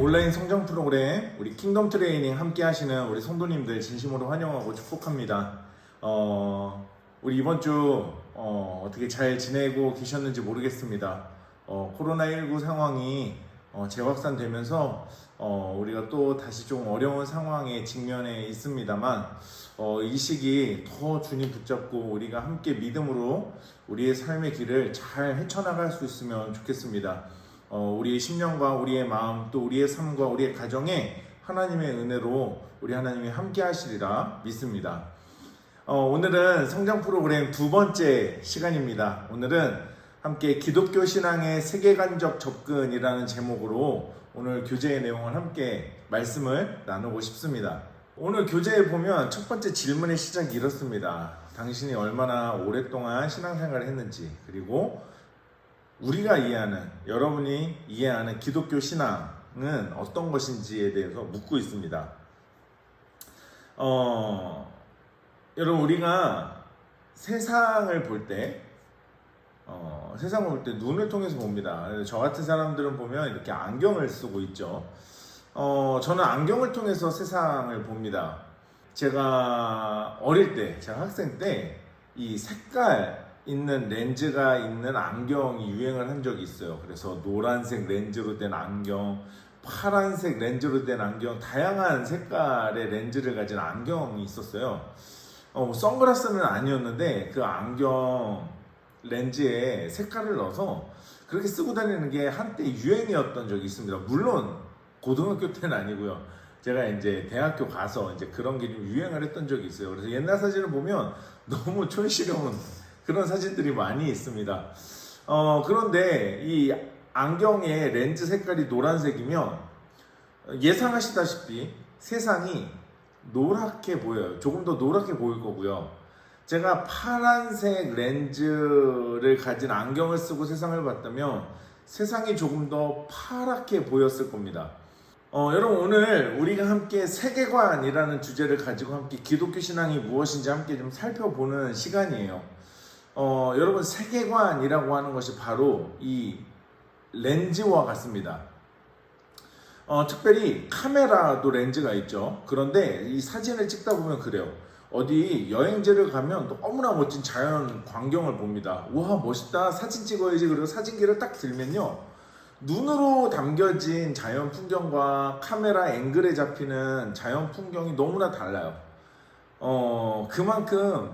온라인 성장 프로그램 우리 킹덤 트레이닝 함께 하시는 우리 성도님들 진심으로 환영하고 축복합니다. 우리 이번 주 어떻게 잘 지내고 계셨는지 모르겠습니다. 코로나19 상황이 재확산되면서 우리가 또 다시 좀 어려운 상황에 직면해 있습니다만 이 시기 더 주님 붙잡고 우리가 함께 믿음으로 우리의 삶의 길을 잘 헤쳐나갈 수 있으면 좋겠습니다. 우리의 심령과 우리의 마음 또 우리의 삶과 우리의 가정에 하나님의 은혜로 우리 하나님이 함께 하시리라 믿습니다. 오늘은 성장 프로그램 두 번째 시간입니다. 오늘은 함께 기독교 신앙의 세계관적 접근이라는 제목으로 오늘 교재의 내용을 함께 말씀을 나누고 싶습니다. 오늘 교재에 보면 첫 번째 질문의 시작이 이렇습니다. 당신이 얼마나 오랫동안 신앙생활을 했는지, 그리고 우리가 이해하는, 여러분이 이해하는 기독교 신앙은 어떤 것인지에 대해서 묻고 있습니다. 여러분, 우리가 세상을 볼 때 눈을 통해서 봅니다. 저 같은 사람들은 보면 이렇게 안경을 쓰고 있죠. 저는 안경을 통해서 세상을 봅니다. 제가 어릴 때, 제가 학생 때 이 색깔 있는 렌즈가 있는 안경이 유행을 한 적이 있어요. 그래서 노란색 렌즈로 된 안경, 파란색 렌즈로 된 안경, 다양한 색깔의 렌즈를 가진 안경이 있었어요. 선글라스는 아니었는데 그 안경 렌즈에 색깔을 넣어서 그렇게 쓰고 다니는 게 한때 유행이었던 적이 있습니다. 물론 고등학교 때는 아니고요. 제가 이제 대학교 가서 이제 그런 게 좀 유행을 했던 적이 있어요. 그래서 옛날 사진을 보면 너무 촌스러운 그런 사진들이 많이 있습니다. 그런데 이 안경의 렌즈 색깔이 노란색이면 예상하시다시피 세상이 노랗게 보여요. 조금 더 노랗게 보일 거고요. 제가 파란색 렌즈를 가진 안경을 쓰고 세상을 봤다면 세상이 조금 더 파랗게 보였을 겁니다. 여러분, 오늘 우리가 함께 세계관이라는 주제를 가지고 함께 기독교 신앙이 무엇인지 함께 좀 살펴보는 시간이에요. 여러분, 세계관이라고 하는 것이 바로 이 렌즈와 같습니다. 특별히 카메라도 렌즈가 있죠. 그런데 이 사진을 찍다 보면 그래요. 어디 여행지를 가면 너무나 멋진 자연 광경을 봅니다. 우와, 멋있다, 사진 찍어야지. 그리고 사진기를 딱 들면요, 눈으로 담겨진 자연 풍경과 카메라 앵글에 잡히는 자연 풍경이 너무나 달라요. 그만큼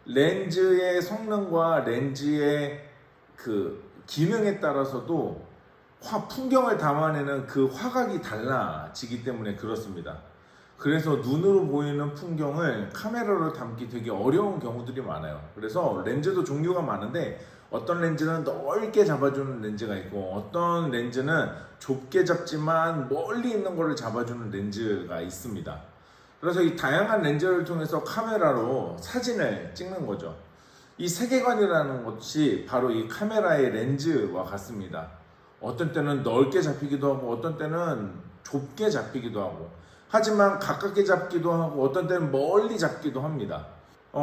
렌즈의 성능과 렌즈의 그 기능에 따라서도 풍경을 담아내는 그 화각이 달라지기 때문에 그렇습니다. 그래서 눈으로 보이는 풍경을 카메라로 담기 되게 어려운 경우들이 많아요. 그래서 렌즈도 종류가 많은데 어떤 렌즈는 넓게 잡아주는 렌즈가 있고 어떤 렌즈는 좁게 잡지만 멀리 있는 거를 잡아주는 렌즈가 있습니다. 그래서 이 다양한 렌즈를 통해서 카메라로 사진을 찍는 거죠. 이 세계관이라는 것이 바로 이 카메라의 렌즈와 같습니다. 어떤 때는 넓게 잡히기도 하고 어떤 때는 좁게 잡히기도 하고, 하지만 가깝게 잡기도 하고 어떤 때는 멀리 잡기도 합니다.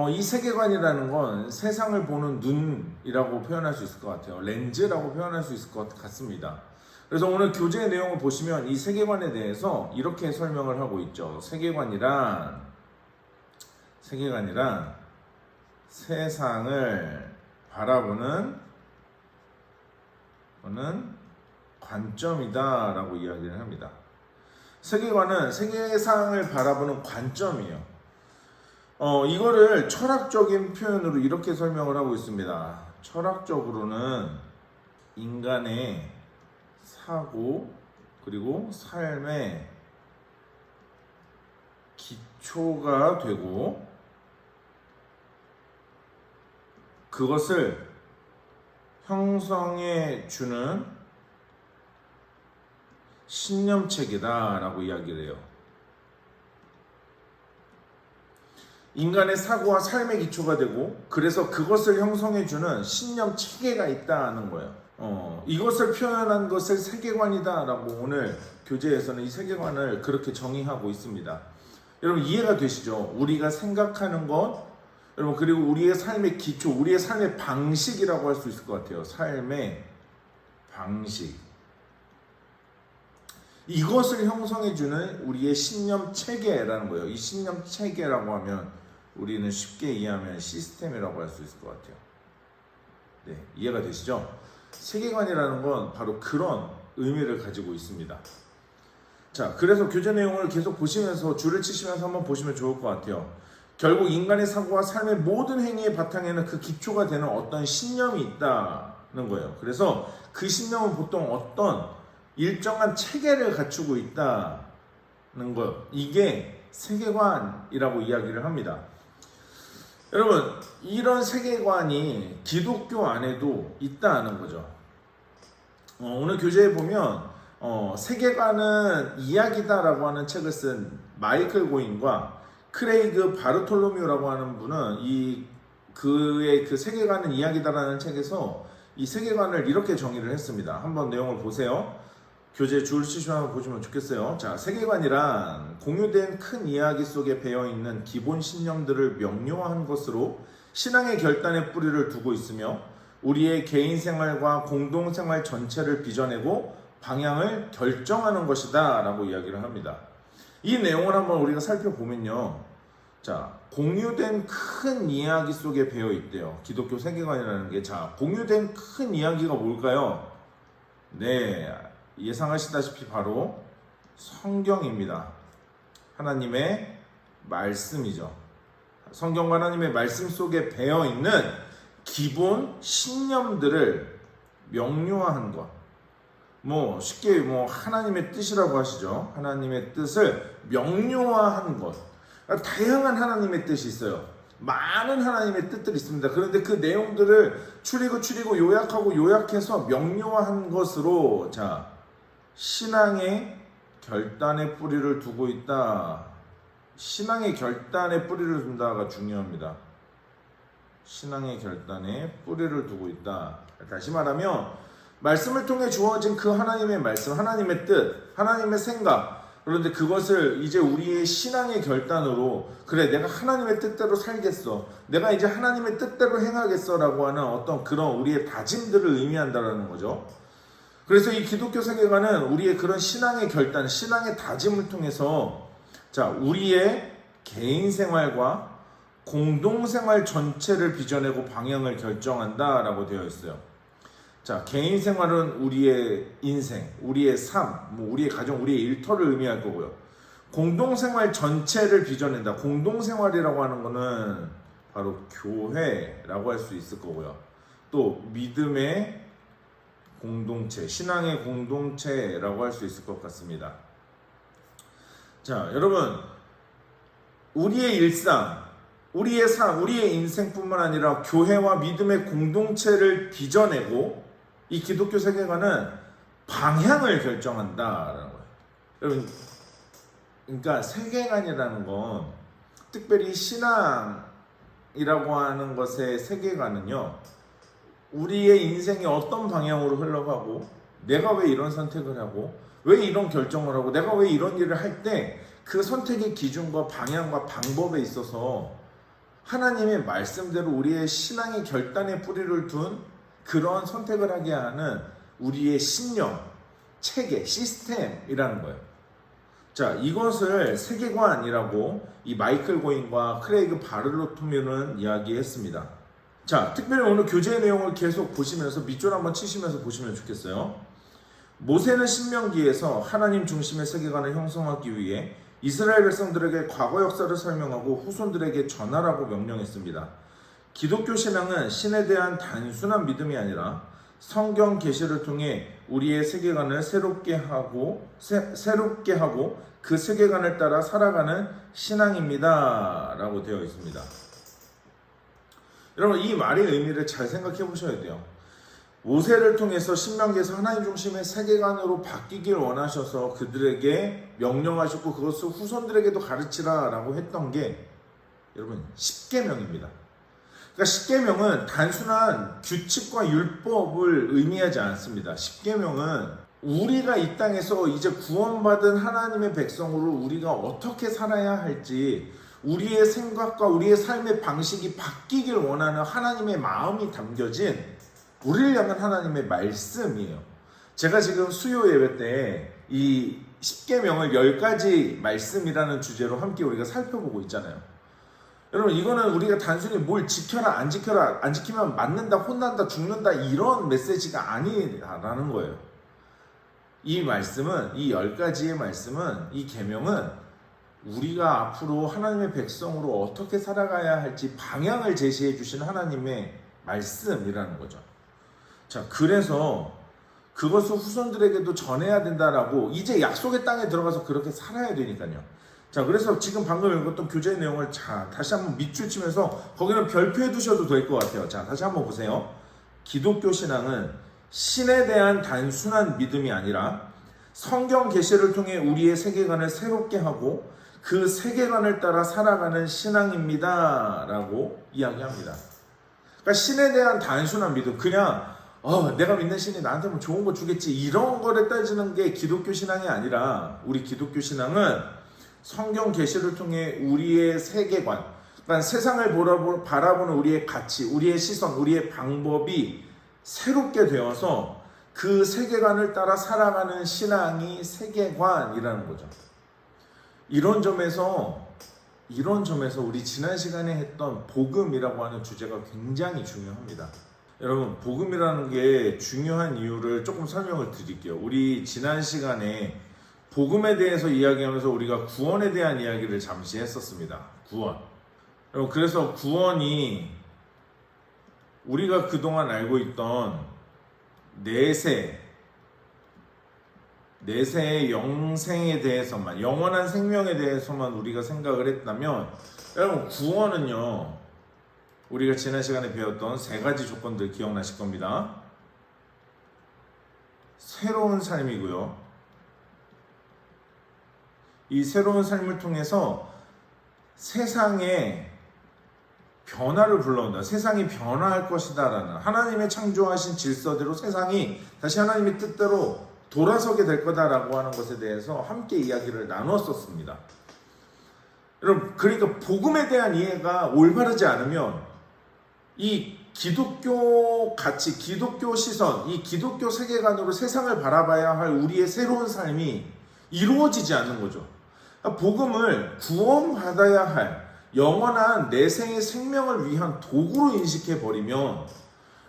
이 세계관이라는 건 세상을 보는 눈이라고 표현할 수 있을 것 같아요. 렌즈라고 표현할 수 있을 것 같습니다. 그래서 오늘 교재의 내용을 보시면 이 세계관에 대해서 이렇게 설명을 하고 있죠. 세계관이란 세상을 바라보는 관점이다 라고 이야기를 합니다. 세계관은 세상을 바라보는 관점이에요. 이거를 철학적인 표현으로 이렇게 설명을 하고 있습니다. 철학적으로는 인간의 사고 그리고 삶의 기초가 되고 그것을 형성해 주는 신념체계다 라고 이야기를 해요. 인간의 사고와 삶의 기초가 되고 그래서 그것을 형성해주는 신념체계가 있다는 거예요. 이것을 표현한 것을 세계관이다 라고 오늘 교재에서는 이 세계관을 그렇게 정의하고 있습니다. 여러분, 이해가 되시죠? 우리가 생각하는 것, 여러분, 그리고 우리의 삶의 기초, 우리의 삶의 방식이라고 할 수 있을 것 같아요. 삶의 방식. 이것을 형성해주는 우리의 신념 체계라는 거예요. 이 신념 체계라고 하면 우리는 쉽게 이해하면 시스템이라고 할 수 있을 것 같아요. 네, 이해가 되시죠? 세계관이라는 건 바로 그런 의미를 가지고 있습니다. 자, 그래서 교재 내용을 계속 보시면서 줄을 치시면서 한번 보시면 좋을 것 같아요. 결국 인간의 사고와 삶의 모든 행위의 바탕에는 그 기초가 되는 어떤 신념이 있다는 거예요. 그래서 그 신념은 보통 어떤 일정한 체계를 갖추고 있다는 것. 이게 세계관이라고 이야기를 합니다. 여러분, 이런 세계관이 기독교 안에도 있다는 거죠. 오늘 교재에 보면 세계관은 이야기다라고 하는 책을 쓴 마이클 고인과 크레이그 바르톨로뮤라고 하는 분은 그의 그 세계관은 이야기다라는 책에서 이 세계관을 이렇게 정의를 했습니다. 한번 내용을 보세요. 교재 줄 치시면 한번 보시면 좋겠어요. 자, 세계관이란 공유된 큰 이야기 속에 배어있는 기본 신념들을 명료화한 것으로 신앙의 결단에 뿌리를 두고 있으며 우리의 개인 생활과 공동 생활 전체를 빚어내고 방향을 결정하는 것이다 라고 이야기를 합니다. 이 내용을 한번 우리가 살펴보면요. 자, 공유된 큰 이야기 속에 배어 있대요. 기독교 세계관이라는 게. 자, 공유된 큰 이야기가 뭘까요? 네, 예상하시다시피 바로 성경입니다. 하나님의 말씀이죠. 성경과 하나님의 말씀 속에 배어 있는 기본 신념들을 명료화한 것. 쉽게 하나님의 뜻이라고 하시죠. 하나님의 뜻을 명료화한 것. 다양한 하나님의 뜻이 있어요. 많은 하나님의 뜻들이 있습니다. 그런데 그 내용들을 추리고 요약하고 요약해서 명료화한 것으로 자, 신앙의 결단의 뿌리를 두고 있다. 신앙의 결단의 뿌리를 둔다가 중요합니다. 신앙의 결단에 뿌리를 두고 있다. 다시 말하면 말씀을 통해 주어진 그 하나님의 말씀, 하나님의 뜻, 하나님의 생각, 그런데 그것을 이제 우리의 신앙의 결단으로 그래 내가 하나님의 뜻대로 살겠어, 내가 이제 하나님의 뜻대로 행하겠어 라고 하는 어떤 그런 우리의 다짐들을 의미한다는 거죠. 그래서 이 기독교 세계관은 우리의 그런 신앙의 결단, 신앙의 다짐을 통해서 자, 우리의 개인 생활과 공동생활 전체를 빚어내고 방향을 결정한다라고 되어 있어요. 자, 개인 생활은 우리의 인생, 우리의 삶, 우리의 가정, 우리의 일터를 의미할 거고요. 공동생활 전체를 빚어낸다. 공동생활이라고 하는 거는 바로 교회라고 할 수 있을 거고요. 또 믿음의 공동체, 신앙의 공동체라고 할 수 있을 것 같습니다. 자, 여러분, 우리의 일상, 우리의 삶, 우리의 인생뿐만 아니라 교회와 믿음의 공동체를 빚어내고 이 기독교 세계관은 방향을 결정한다라는 거예요. 여러분, 그러니까 세계관이라는 건 특별히 신앙이라고 하는 것의 세계관은요, 우리의 인생이 어떤 방향으로 흘러가고 내가 왜 이런 선택을 하고 왜 이런 결정을 하고 내가 왜 이런 일을 할 때 그 선택의 기준과 방향과 방법에 있어서 하나님의 말씀대로 우리의 신앙의 결단의 뿌리를 둔 그런 선택을 하게 하는 우리의 신념, 체계, 시스템이라는 거예요. 자, 이것을 세계관이라고 이 마이클 고인과 크레이그 바르톨로뮤는 이야기했습니다. 자, 특별히 오늘 교재의 내용을 계속 보시면서 밑줄 한번 치시면서 보시면 좋겠어요. 모세는 신명기에서 하나님 중심의 세계관을 형성하기 위해 이스라엘 백성들에게 과거 역사를 설명하고 후손들에게 전하라고 명령했습니다. 기독교 신앙은 신에 대한 단순한 믿음이 아니라 성경 계시를 통해 우리의 세계관을 새롭게 하고 그 세계관을 따라 살아가는 신앙입니다. 라고 되어 있습니다. 여러분, 이 말의 의미를 잘 생각해 보셔야 돼요. 모세를 통해서 신명기에서 하나님 중심의 세계관으로 바뀌길 원하셔서 그들에게 명령하셨고 그것을 후손들에게도 가르치라 라고 했던 게 여러분 십계명입니다. 그러니까 십계명은 단순한 규칙과 율법을 의미하지 않습니다. 십계명은 우리가 이 땅에서 이제 구원받은 하나님의 백성으로 우리가 어떻게 살아야 할지, 우리의 생각과 우리의 삶의 방식이 바뀌길 원하는 하나님의 마음이 담겨진 우리를 향한 하나님의 말씀이에요. 제가 지금 수요 예배 때 이 10계명을 10가지 말씀이라는 주제로 함께 우리가 살펴보고 있잖아요. 여러분, 이거는 우리가 단순히 뭘 지켜라 안 지켜라, 안 지키면 맞는다, 혼난다, 죽는다 이런 메시지가 아니라는 거예요. 이 말씀은, 이 10가지의 말씀은, 이 계명은 우리가 앞으로 하나님의 백성으로 어떻게 살아가야 할지 방향을 제시해 주시는 하나님의 말씀이라는 거죠. 자, 그래서 그것을 후손들에게도 전해야 된다라고, 이제 약속의 땅에 들어가서 그렇게 살아야 되니까요. 자, 그래서 지금 방금 읽었던 교재의 내용을 다시 한번 밑줄 치면서 거기는 별표해 두셔도 될 것 같아요. 자, 다시 한번 보세요. 기독교 신앙은 신에 대한 단순한 믿음이 아니라 성경 계시를 통해 우리의 세계관을 새롭게 하고 그 세계관을 따라 살아가는 신앙입니다 라고 이야기합니다. 그러니까 신에 대한 단순한 믿음, 그냥 내가 믿는 신이 나한테 뭐 좋은 거 주겠지 이런 거를 따지는 게 기독교 신앙이 아니라, 우리 기독교 신앙은 성경 계시를 통해 우리의 세계관, 그러니까 세상을 바라보는 우리의 가치, 우리의 시선, 우리의 방법이 새롭게 되어서 그 세계관을 따라 살아가는 신앙이 세계관이라는 거죠. 이런 점에서 우리 지난 시간에 했던 복음이라고 하는 주제가 굉장히 중요합니다. 여러분, 복음이라는 게 중요한 이유를 조금 설명을 드릴게요. 우리 지난 시간에 복음에 대해서 이야기하면서 우리가 구원에 대한 이야기를 잠시 했었습니다. 구원. 여러분, 그래서 구원이 우리가 그동안 알고 있던 내세의 영생에 대해서만, 영원한 생명에 대해서만 우리가 생각을 했다면, 여러분, 구원은요, 우리가 지난 시간에 배웠던 3가지 조건들 기억나실 겁니다. 새로운 삶이고요. 이 새로운 삶을 통해서 세상에 변화를 불러온다. 세상이 변화할 것이다 라는 하나님의 창조하신 질서대로 세상이 다시 하나님의 뜻대로 돌아서게 될 거다라고 하는 것에 대해서 함께 이야기를 나눴었습니다. 여러분, 그러니까 복음에 대한 이해가 올바르지 않으면 이 기독교 가치, 기독교 시선, 이 기독교 세계관으로 세상을 바라봐야 할 우리의 새로운 삶이 이루어지지 않는 거죠. 복음을 구원받아야 할 영원한 내생의 생명을 위한 도구로 인식해버리면,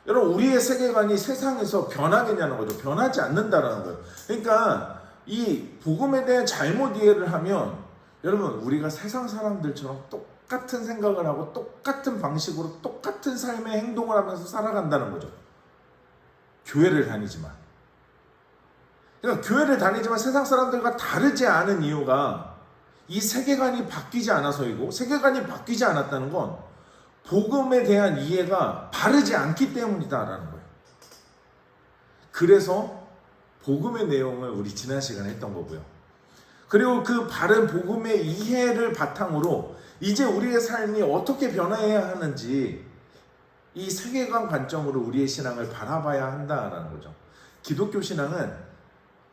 여러분, 우리의 세계관이 세상에서 변하겠냐는 거죠. 변하지 않는다라는 거예요. 그러니까 이 복음에 대한 잘못 이해를 하면, 여러분, 우리가 세상 사람들처럼 똑같은 생각을 하고 똑같은 방식으로 똑같은 삶의 행동을 하면서 살아간다는 거죠. 교회를 다니지만. 그러니까 교회를 다니지만 세상 사람들과 다르지 않은 이유가 이 세계관이 바뀌지 않아서이고, 세계관이 바뀌지 않았다는 건 복음에 대한 이해가 바르지 않기 때문이다라는 거예요. 그래서 복음의 내용을 우리 지난 시간에 했던 거고요. 그리고 그 바른 복음의 이해를 바탕으로 이제 우리의 삶이 어떻게 변화해야 하는지 이 세계관 관점으로 우리의 신앙을 바라봐야 한다라는 거죠. 기독교 신앙은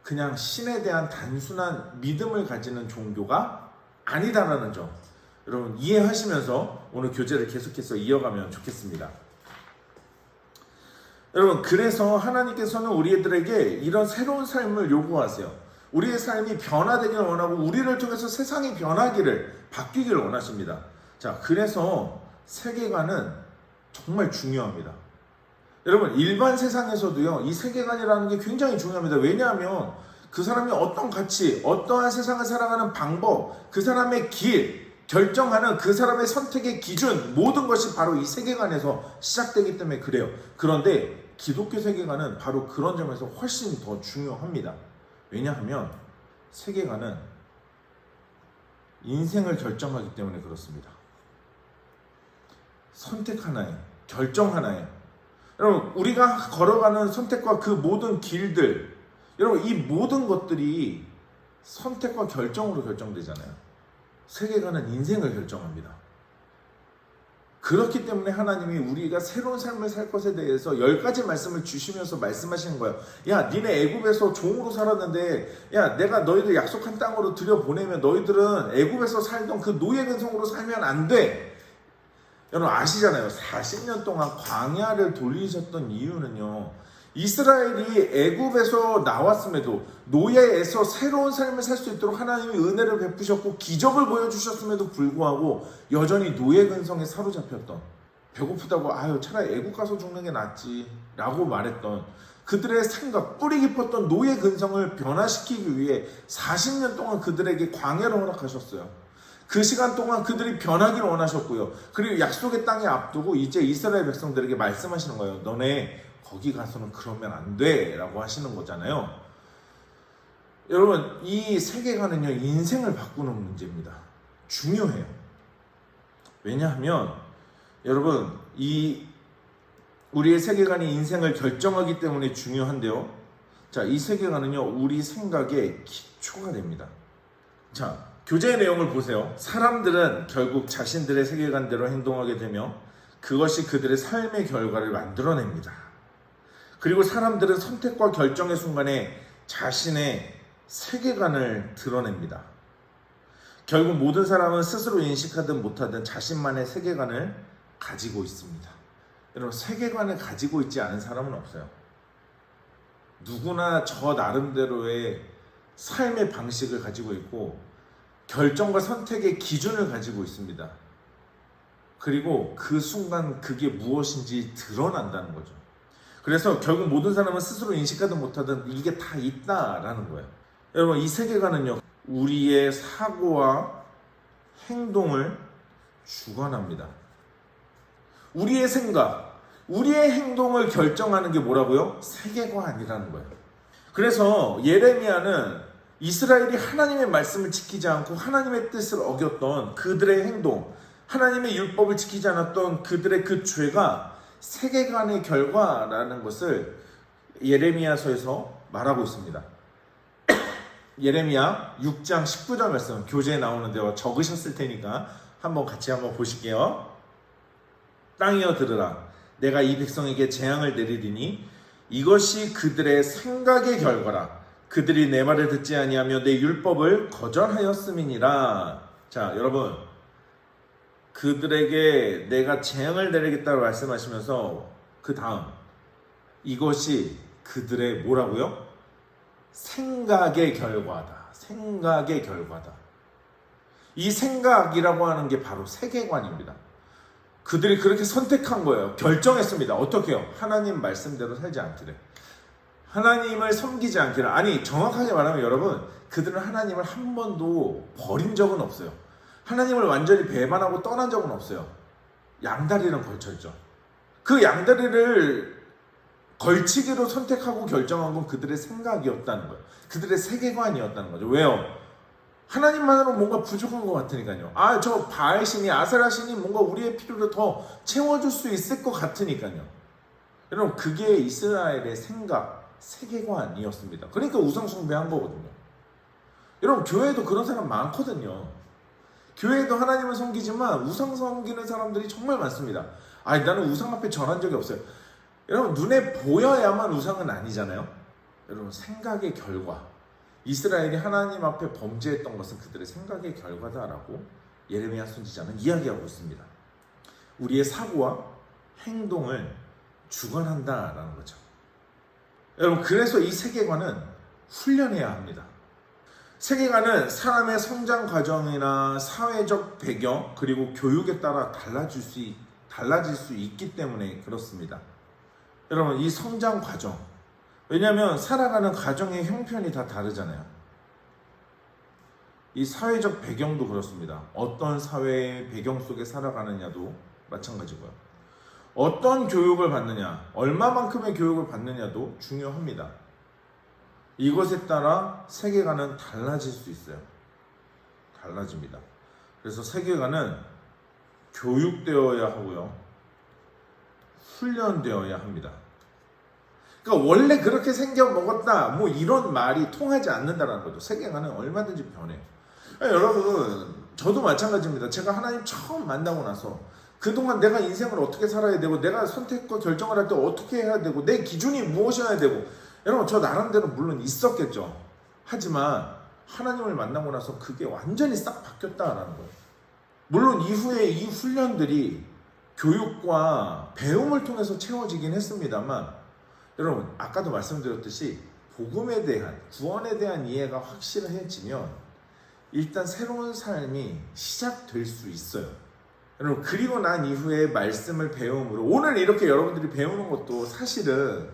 그냥 신에 대한 단순한 믿음을 가지는 종교가 아니다라는 점, 여러분 이해하시면서 오늘 교제를 계속해서 이어가면 좋겠습니다. 여러분, 그래서 하나님께서는 우리들에게 이런 새로운 삶을 요구하세요. 우리의 삶이 변화되기를 원하고 우리를 통해서 세상이 변하기를, 바뀌기를 원하십니다. 자, 그래서 세계관은 정말 중요합니다. 여러분, 일반 세상에서도요, 이 세계관이라는 게 굉장히 중요합니다. 왜냐하면 그 사람이 어떤 가치, 어떠한 세상을 살아가는 방법, 그 사람의 길, 결정하는 그 사람의 선택의 기준, 모든 것이 바로 이 세계관에서 시작되기 때문에 그래요. 그런데 기독교 세계관은 바로 그런 점에서 훨씬 더 중요합니다. 왜냐하면 세계관은 인생을 결정하기 때문에 그렇습니다. 선택 하나에, 결정 하나에, 여러분, 우리가 걸어가는 선택과 그 모든 길들, 여러분, 이 모든 것들이 선택과 결정으로 결정되잖아요. 세계관은 인생을 결정합니다. 그렇기 때문에 하나님이 우리가 새로운 삶을 살 것에 대해서 10가지 말씀을 주시면서 말씀하시는 거예요. 야, 니네 애굽에서 종으로 살았는데, 야, 내가 너희들 약속한 땅으로 들여보내면 너희들은 애굽에서 살던 그 노예 근성으로 살면 안 돼. 여러분 아시잖아요. 40년 동안 광야를 돌리셨던 이유는요, 이스라엘이 애굽에서 나왔음에도 노예에서 새로운 삶을 살 수 있도록 하나님이 은혜를 베푸셨고 기적을 보여주셨음에도 불구하고 여전히 노예 근성에 사로잡혔던, 배고프다고 아유 차라리 애굽 가서 죽는 게 낫지 라고 말했던 그들의 생각, 뿌리 깊었던 노예 근성을 변화시키기 위해 40년 동안 그들에게 광야를 허락하셨어요. 그 시간 동안 그들이 변하기를 원하셨고요. 그리고 약속의 땅에 앞두고 이제 이스라엘 백성들에게 말씀하시는 거예요. 너네 거기 가서는 그러면 안 돼 라고 하시는 거잖아요. 여러분, 이 세계관은요, 인생을 바꾸는 문제입니다. 중요해요. 왜냐하면 여러분, 우리의 세계관이 인생을 결정하기 때문에 중요한데요. 자, 이 세계관은요, 우리 생각의 기초가 됩니다. 자, 교재의 내용을 보세요. 사람들은 결국 자신들의 세계관대로 행동하게 되며 그것이 그들의 삶의 결과를 만들어냅니다. 그리고 사람들은 선택과 결정의 순간에 자신의 세계관을 드러냅니다. 결국 모든 사람은 스스로 인식하든 못하든 자신만의 세계관을 가지고 있습니다. 여러분, 세계관을 가지고 있지 않은 사람은 없어요. 누구나 저 나름대로의 삶의 방식을 가지고 있고 결정과 선택의 기준을 가지고 있습니다. 그리고 그 순간 그게 무엇인지 드러난다는 거죠. 그래서 결국 모든 사람은 스스로 인식하든 못하든 이게 다 있다라는 거예요. 여러분, 이 세계관은요, 우리의 사고와 행동을 주관합니다. 우리의 생각, 우리의 행동을 결정하는 게 뭐라고요? 세계관이라는 거예요. 그래서 예레미야는 이스라엘이 하나님의 말씀을 지키지 않고 하나님의 뜻을 어겼던 그들의 행동, 하나님의 율법을 지키지 않았던 그들의 그 죄가 세계관의 결과라는 것을 예레미야서에서 말하고 있습니다. 예레미야 6장 19절 말씀 교재에 나오는데요. 적으셨을 테니까 같이 한번 보실게요. 땅이여 들으라. 내가 이 백성에게 재앙을 내리리니 이것이 그들의 생각의 결과라. 그들이 내 말을 듣지 아니하며 내 율법을 거절하였음이니라. 자, 여러분, 그들에게 내가 재앙을 내리겠다고 말씀하시면서 그 다음, 이것이 그들의 뭐라고요? 생각의 결과다. 생각의 결과다. 이 생각이라고 하는 게 바로 세계관입니다. 그들이 그렇게 선택한 거예요. 결정했습니다. 어떻게 해요? 하나님 말씀대로 살지 않기를. 하나님을 섬기지 않기를. 아니, 정확하게 말하면 여러분, 그들은 하나님을 한 번도 버린 적은 없어요. 하나님을 완전히 배반하고 떠난 적은 없어요. 양다리는 걸쳐있죠. 그 양다리를 걸치기로 선택하고 결정한 건 그들의 생각이었다는 거예요. 그들의 세계관이었다는 거죠. 왜요? 하나님만으로 뭔가 부족한 것 같으니까요. 저 바알신이, 아세라신이 뭔가 우리의 필요를 더 채워줄 수 있을 것 같으니까요. 여러분, 그게 이스라엘의 생각, 세계관이었습니다. 그러니까 우상숭배한 거거든요. 여러분, 교회에도 그런 사람 많거든요. 교회에도 하나님을 섬기지만 우상 섬기는 사람들이 정말 많습니다. 나는 우상 앞에 전한 적이 없어요. 여러분, 눈에 보여야만 우상은 아니잖아요. 여러분, 생각의 결과. 이스라엘이 하나님 앞에 범죄했던 것은 그들의 생각의 결과다라고 예레미야 선지자는 이야기하고 있습니다. 우리의 사고와 행동을 주관한다라는 거죠. 여러분, 그래서 이 세계관은 훈련해야 합니다. 세계관은 사람의 성장 과정이나 사회적 배경 그리고 교육에 따라 달라질 수 있기 때문에 그렇습니다. 여러분, 이 성장 과정, 왜냐하면 살아가는 가정의 형편이 다 다르잖아요. 이 사회적 배경도 그렇습니다. 어떤 사회의 배경 속에 살아가느냐도 마찬가지고요. 어떤 교육을 받느냐, 얼마만큼의 교육을 받느냐도 중요합니다. 이것에 따라 세계관은 달라질 수 있어요. 달라집니다. 그래서 세계관은 교육되어야 하고요. 훈련되어야 합니다. 그러니까 원래 그렇게 생겨 먹었다 이런 말이 통하지 않는다는 거죠. 세계관은 얼마든지 변해요. 여러분, 저도 마찬가지입니다. 제가 하나님 처음 만나고 나서 그동안 내가 인생을 어떻게 살아야 되고 내가 선택과 결정을 할 때 어떻게 해야 되고 내 기준이 무엇이어야 되고, 여러분, 저 나름대로 물론 있었겠죠. 하지만 하나님을 만나고 나서 그게 완전히 싹 바뀌었다라는 거예요. 물론 이후에 이 훈련들이 교육과 배움을 통해서 채워지긴 했습니다만, 여러분 아까도 말씀드렸듯이 복음에 대한 구원에 대한 이해가 확실해지면 일단 새로운 삶이 시작될 수 있어요. 여러분 그리고 난 이후에 말씀을 배움으로 오늘 이렇게 여러분들이 배우는 것도 사실은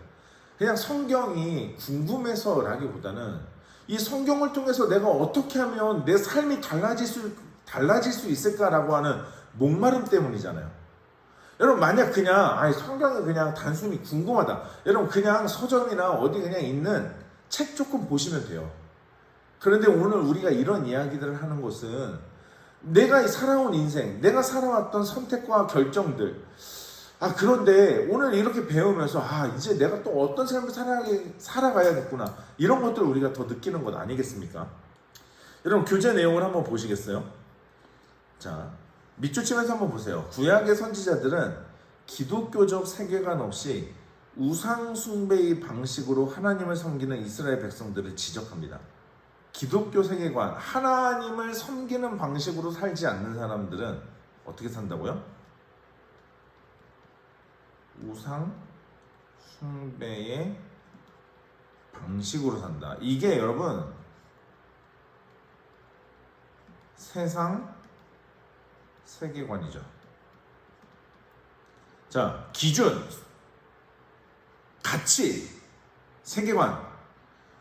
그냥 성경이 궁금해서라기보다는 이 성경을 통해서 내가 어떻게 하면 내 삶이 달라질 수 있을까라고 하는 목마름 때문이잖아요. 여러분 만약 그냥 성경이 그냥 단순히 궁금하다. 여러분 그냥 서점이나 어디 그냥 있는 책 조금 보시면 돼요. 그런데 오늘 우리가 이런 이야기들을 하는 것은 내가 살아온 인생, 내가 살아왔던 선택과 결정들. 그런데 오늘 이렇게 배우면서 이제 내가 또 어떤 삶을 살아가야겠구나. 이런 것들을 우리가 더 느끼는 것 아니겠습니까? 여러분 교재 내용을 한번 보시겠어요? 자, 밑줄 치면서 한번 보세요. 구약의 선지자들은 기독교적 세계관 없이 우상 숭배의 방식으로 하나님을 섬기는 이스라엘 백성들을 지적합니다. 기독교 세계관, 하나님을 섬기는 방식으로 살지 않는 사람들은 어떻게 산다고요? 우상 숭배의 방식으로 산다. 이게 여러분 세상 세계관이죠. 자, 기준, 가치, 세계관,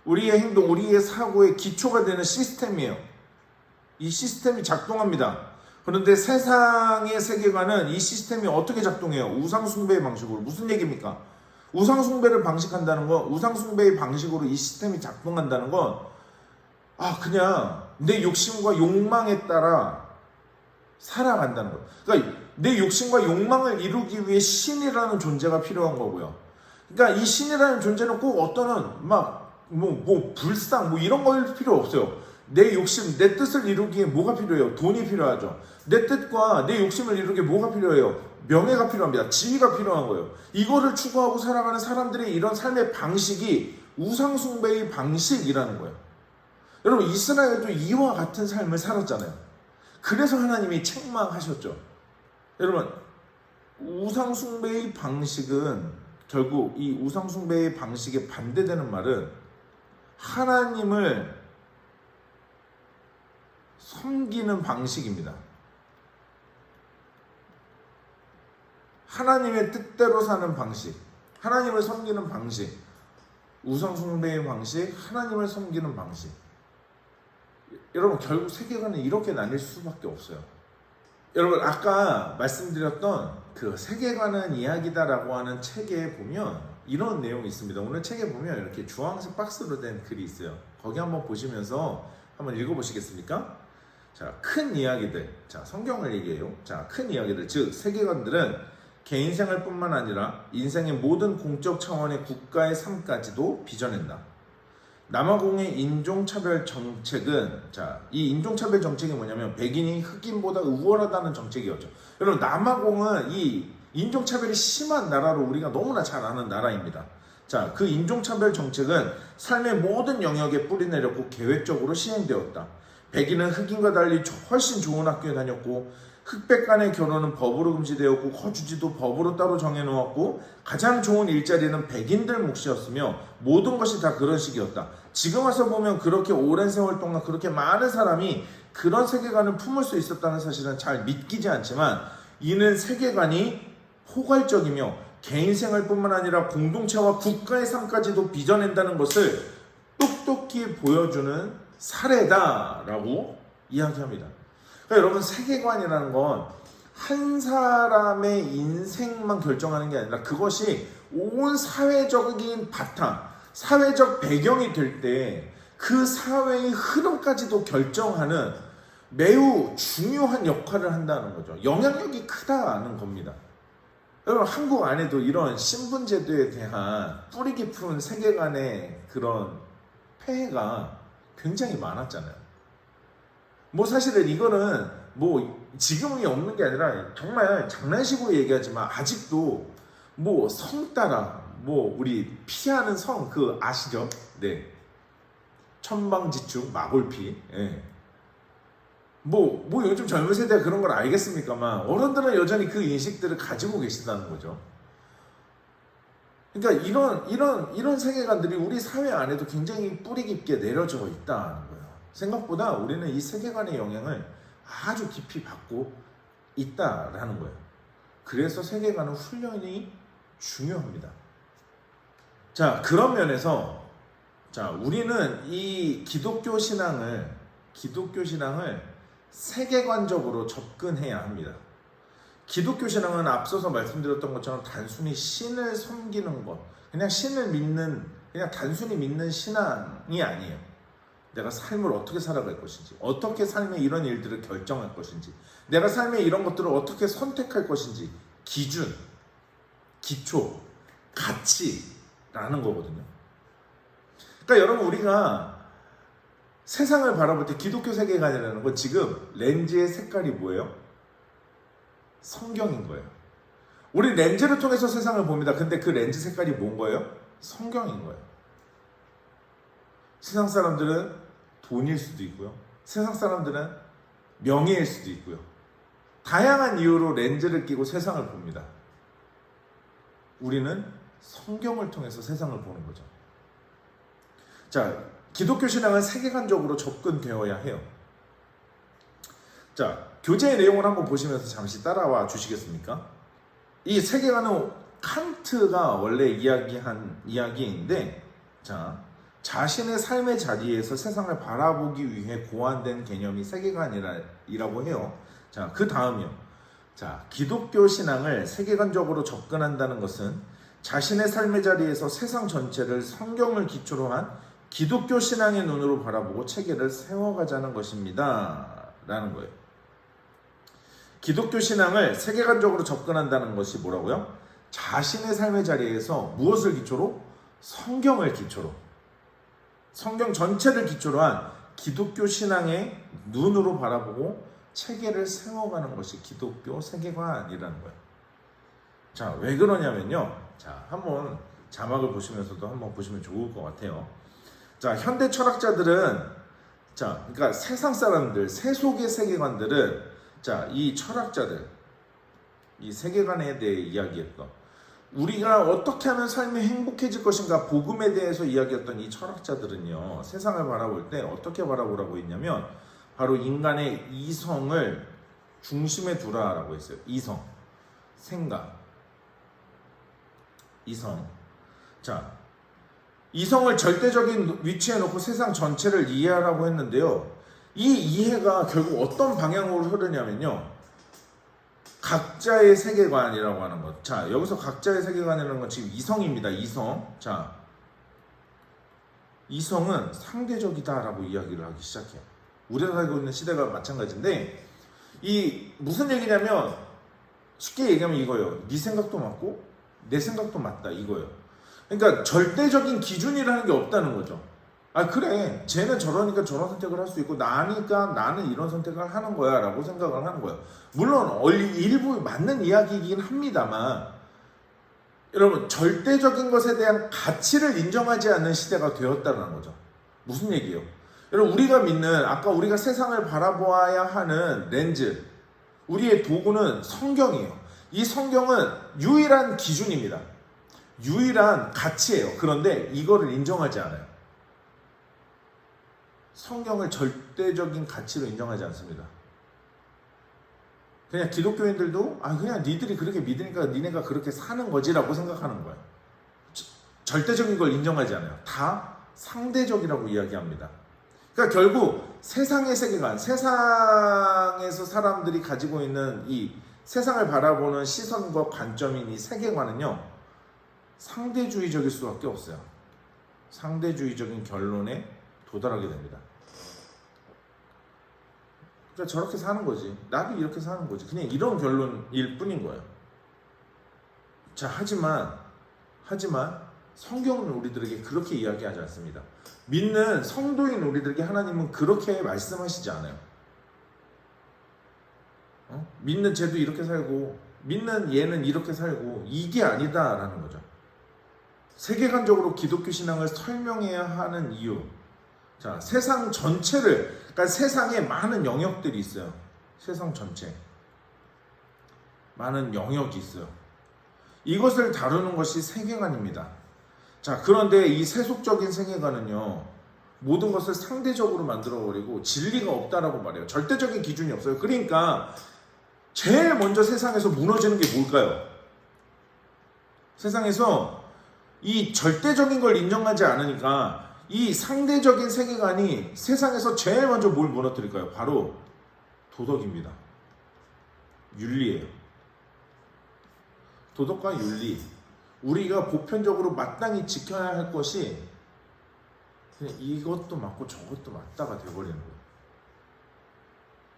우리의 행동, 우리의 사고의 기초가 되는 시스템이에요. 이 시스템이 작동합니다. 그런데 세상의 세계관은 이 시스템이 어떻게 작동해요? 우상숭배의 방식으로. 무슨 얘기입니까? 우상숭배를 방식한다는 건, 우상숭배의 방식으로 이 시스템이 작동한다는 건 그냥 내 욕심과 욕망에 따라 살아간다는 거예요. 그러니까 내 욕심과 욕망을 이루기 위해 신이라는 존재가 필요한 거고요. 그러니까 이 신이라는 존재는 꼭 어떤 불상 이런 걸 필요 없어요. 내 욕심, 내 뜻을 이루기에 뭐가 필요해요? 돈이 필요하죠. 내 뜻과 내 욕심을 이루기에 뭐가 필요해요? 명예가 필요합니다. 지위가 필요한 거예요. 이거를 추구하고 살아가는 사람들의 이런 삶의 방식이 우상숭배의 방식이라는 거예요. 여러분 이스라엘도 이와 같은 삶을 살았잖아요. 그래서 하나님이 책망하셨죠. 여러분 우상숭배의 방식은 결국 이 우상숭배의 방식에 반대되는 말은 하나님을 섬기는 방식입니다. 하나님의 뜻대로 사는 방식, 하나님을 섬기는 방식, 우상숭배의 방식, 하나님을 섬기는 방식. 여러분 결국 세계관은 이렇게 나뉠 수밖에 없어요. 여러분 아까 말씀드렸던 그 세계관은 이야기다라고 하는 책에 보면 이런 내용이 있습니다. 오늘 책에 보면 이렇게 주황색 박스로 된 글이 있어요. 거기 한번 보시면서 한번 읽어보시겠습니까? 자, 큰 이야기들, 자 성경을 얘기해요. 자, 큰 이야기들, 즉 세계관들은 개인 생활 뿐만 아니라 인생의 모든 공적 차원의 국가의 삶까지도 빚어낸다. 남아공의 인종차별 정책은, 자, 이 인종차별 정책이 뭐냐면 백인이 흑인보다 우월하다는 정책이었죠. 여러분 남아공은 이 인종차별이 심한 나라로 우리가 너무나 잘 아는 나라입니다. 자, 그 인종차별 정책은 삶의 모든 영역에 뿌리내렸고 계획적으로 시행되었다. 백인은 흑인과 달리 훨씬 좋은 학교에 다녔고 흑백 간의 결혼은 법으로 금지되었고 거주지도 법으로 따로 정해놓았고 가장 좋은 일자리는 백인들 몫이었으며 모든 것이 다 그런 식이었다. 지금 와서 보면 그렇게 오랜 세월 동안 그렇게 많은 사람이 그런 세계관을 품을 수 있었다는 사실은 잘 믿기지 않지만 이는 세계관이 포괄적이며 개인 생활뿐만 아니라 공동체와 국가의 삶까지도 빚어낸다는 것을 똑똑히 보여주는 사례다라고 이야기합니다. 그러니까 여러분 세계관이라는 건 한 사람의 인생만 결정하는 게 아니라 그것이 온 사회적인 바탕, 사회적 배경이 될 때 그 사회의 흐름까지도 결정하는 매우 중요한 역할을 한다는 거죠. 영향력이 크다는 겁니다. 여러분 한국 안에도 이런 신분제도에 대한 뿌리 깊은 세계관의 그런 폐해가 굉장히 많았잖아요. 사실은 이거는 지금이 없는 게 아니라 정말 장난식으로 얘기하지만 아직도 성 따라 우리 피하는 성 그 아시죠? 네. 천방지축 마골피. 예. 요즘 젊은 세대가 그런 걸 알겠습니까만 어른들은 여전히 그 인식들을 가지고 계시다는 거죠. 그러니까 이런 세계관들이 우리 사회 안에도 굉장히 뿌리 깊게 내려져 있다는 거예요. 생각보다 우리는 이 세계관의 영향을 아주 깊이 받고 있다라는 거예요. 그래서 세계관은 훈련이 중요합니다. 자, 그런 면에서 우리는 이 기독교 신앙을 세계관적으로 접근해야 합니다. 기독교 신앙은 앞서서 말씀드렸던 것처럼 단순히 신을 섬기는 것, 그냥 신을 믿는, 그냥 단순히 믿는 신앙이 아니에요. 내가 삶을 어떻게 살아갈 것인지, 어떻게 삶의 이런 일들을 결정할 것인지, 내가 삶의 이런 것들을 어떻게 선택할 것인지, 기준, 기초, 가치라는 거거든요. 그러니까 여러분, 우리가 세상을 바라볼 때 기독교 세계관이라는 건 지금 렌즈의 색깔이 뭐예요? 성경인 거예요. 우리 렌즈를 통해서 세상을 봅니다. 근데 그 렌즈 색깔이 뭔 거예요? 성경인 거예요. 세상 사람들은 돈일 수도 있고요. 세상 사람들은 명예일 수도 있고요. 다양한 이유로 렌즈를 끼고 세상을 봅니다. 우리는 성경을 통해서 세상을 보는 거죠. 자, 기독교 신앙은 세계관적으로 접근되어야 해요. 자, 교재의 내용을 한번 보시면서 잠시 따라와 주시겠습니까? 이 세계관은 칸트가 원래 이야기한 이야기인데, 자신의 삶의 자리에서 세상을 바라보기 위해 고안된 개념이 세계관이라고 해요. 자, 그 다음이요. 자, 기독교 신앙을 세계관적으로 접근한다는 것은 자신의 삶의 자리에서 세상 전체를 성경을 기초로 한 기독교 신앙의 눈으로 바라보고 체계를 세워가자는 것입니다. 라는 거예요. 기독교 신앙을 세계관적으로 접근한다는 것이 뭐라고요? 자신의 삶의 자리에서 무엇을 기초로? 성경을 기초로. 성경 전체를 기초로 한 기독교 신앙의 눈으로 바라보고 체계를 세워가는 것이 기독교 세계관이라는 거예요. 자, 왜 그러냐면요. 자, 한번 자막을 보시면서도 한번 보시면 좋을 것 같아요. 자, 현대 철학자들은, 그러니까 세상 사람들, 세속의 세계관들은, 이 철학자들, 이 세계관에 대해 이야기했던, 우리가 어떻게 하면 삶이 행복해질 것인가 복음에 대해서 이야기했던 이 철학자들은요, 세상을 바라볼 때 어떻게 바라보라고 했냐면 바로 인간의 이성을 중심에 두라라고 했어요. 이성, 생각, 이성. 자, 이성을 절대적인 위치에 놓고 세상 전체를 이해하라고 했는데요, 이 이해가 결국 어떤 방향으로 흐르냐면요, 각자의 세계관이라고 하는 것. 자, 여기서 각자의 세계관이라는 건 지금 이성입니다. 이성. 자, 이성은 상대적이다라고 이야기를 하기 시작해요. 우리가 살고 있는 시대가 마찬가지인데, 이 무슨 얘기냐면 쉽게 얘기하면 이거예요. 네 생각도 맞고 내 생각도 맞다, 이거예요. 그러니까 절대적인 기준이라는 게 없다는 거죠. 아, 그래, 쟤는 저러니까 저런 선택을 할 수 있고 나니까 나는 이런 선택을 하는 거야 라고 생각을 하는 거예요. 물론 일부 맞는 이야기이긴 합니다만, 여러분, 절대적인 것에 대한 가치를 인정하지 않는 시대가 되었다는 거죠. 무슨 얘기예요? 여러분, 우리가 믿는, 아까 우리가 세상을 바라보아야 하는 렌즈, 우리의 도구는 성경이에요. 이 성경은 유일한 기준입니다. 유일한 가치예요. 그런데 이거를 인정하지 않아요. 성경을 절대적인 가치로 인정하지 않습니다. 그냥 기독교인들도 그냥 니들이 그렇게 믿으니까 니네가 그렇게 사는 거지라고 생각하는 거예요. 절대적인 걸 인정하지 않아요. 다 상대적이라고 이야기합니다. 그러니까 결국 세상의 세계관, 세상에서 사람들이 가지고 있는 이 세상을 바라보는 시선과 관점인 이 세계관은요, 상대주의적일 수밖에 없어요. 상대주의적인 결론에 도달하게 됩니다. 그러니까 저렇게 사는 거지, 나도 이렇게 사는 거지, 그냥 이런 결론일 뿐인 거예요. 자, 하지만 성경은 우리들에게 그렇게 이야기하지 않습니다. 믿는 성도인 우리들에게 하나님은 그렇게 말씀하시지 않아요. 믿는 쟤도 이렇게 살고 믿는 얘는 이렇게 살고, 이게 아니다라는 거죠. 세계관적으로 기독교 신앙을 설명해야 하는 이유. 자, 세상 전체를, 그러니까 세상에 많은 영역들이 있어요. 세상 전체 많은 영역이 있어요. 이것을 다루는 것이 세계관입니다. 자, 그런데 이 세속적인 세계관은요, 모든 것을 상대적으로 만들어버리고 진리가 없다라고 말해요. 절대적인 기준이 없어요. 그러니까 제일 먼저 세상에서 무너지는 게 뭘까요? 세상에서 이 절대적인 걸 인정하지 않으니까 이 상대적인 세계관이 세상에서 제일 먼저 뭘 무너뜨릴까요? 바로 도덕입니다. 윤리예요. 도덕과 윤리. 우리가 보편적으로 마땅히 지켜야 할 것이 그냥 이것도 맞고 저것도 맞다가 돼버리는 거예요.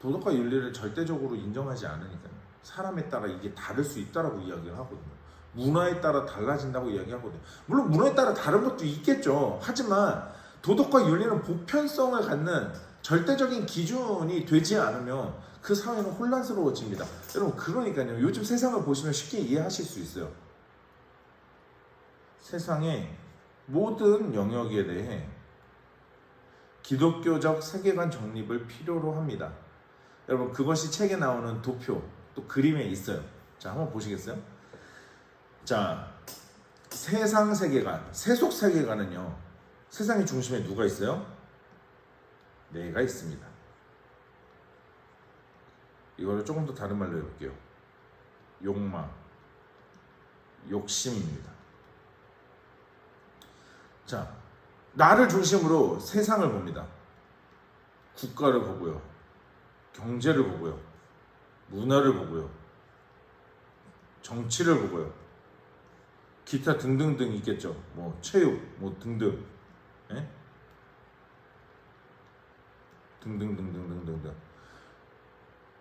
도덕과 윤리를 절대적으로 인정하지 않으니까요. 사람에 따라 이게 다를 수 있다라고 이야기를 하거든요. 문화에 따라 달라진다고 이야기하거든요. 물론 문화에 따라 다른 것도 있겠죠. 하지만 도덕과 윤리는 보편성을 갖는 절대적인 기준이 되지 않으면 그 사회는 혼란스러워집니다. 여러분, 그러니까요. 요즘 세상을 보시면 쉽게 이해하실 수 있어요. 세상의 모든 영역에 대해 기독교적 세계관 정립을 필요로 합니다. 여러분, 그것이 책에 나오는 도표, 또 그림에 있어요. 자, 한번 보시겠어요? 자, 세상 세계관, 세속 세계관은요, 세상의 중심에 누가 있어요? 내가 있습니다. 이거를 조금 더 다른 말로 해볼게요. 욕망, 욕심입니다. 자, 나를 중심으로 세상을 봅니다. 국가를 보고요, 경제를 보고요, 문화를 보고요, 정치를 보고요, 기타 등등등 있겠죠. 뭐 체육, 뭐 등등, 예? 등등등등등등등.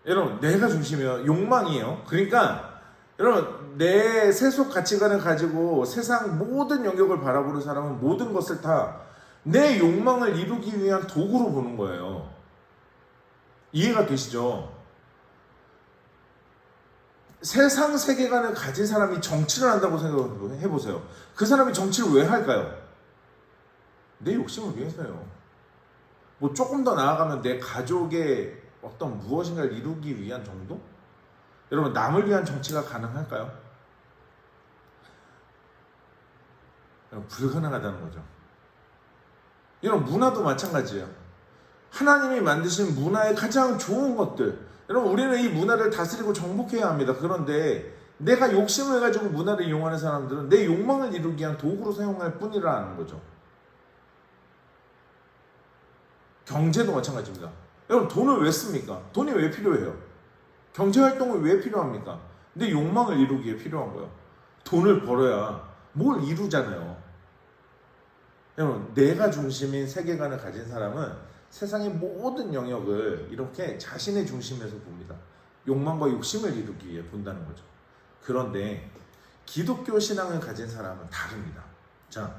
여러분, 내가 중심이에요. 욕망이에요. 그러니까 여러분, 내 세속 가치관을 가지고 세상 모든 영역을 바라보는 사람은 모든 것을 다 내 욕망을 이루기 위한 도구로 보는 거예요. 이해가 되시죠? 세상 세계관을 가진 사람이 정치를 한다고 생각해보세요. 그 사람이 정치를 왜 할까요? 내 욕심을 위해서요. 뭐 조금 더 나아가면 내 가족의 어떤 무엇인가를 이루기 위한 정도? 여러분, 남을 위한 정치가 가능할까요? 여러분, 불가능하다는 거죠. 여러분, 문화도 마찬가지예요. 하나님이 만드신 문화의 가장 좋은 것들, 여러분, 우리는 이 문화를 다스리고 정복해야 합니다. 그런데 내가 욕심을 가지고 문화를 이용하는 사람들은 내 욕망을 이루기 위한 도구로 사용할 뿐이라는 거죠. 경제도 마찬가지입니다. 여러분, 돈을 왜 씁니까? 돈이 왜 필요해요? 경제활동을 왜 필요합니까? 내 욕망을 이루기에 필요한 거예요. 돈을 벌어야 뭘 이루잖아요. 여러분, 내가 중심인 세계관을 가진 사람은 세상의 모든 영역을 이렇게 자신의 중심에서 봅니다. 욕망과 욕심을 이루기 위해 본다는 거죠. 그런데 기독교 신앙을 가진 사람은 다릅니다. 자,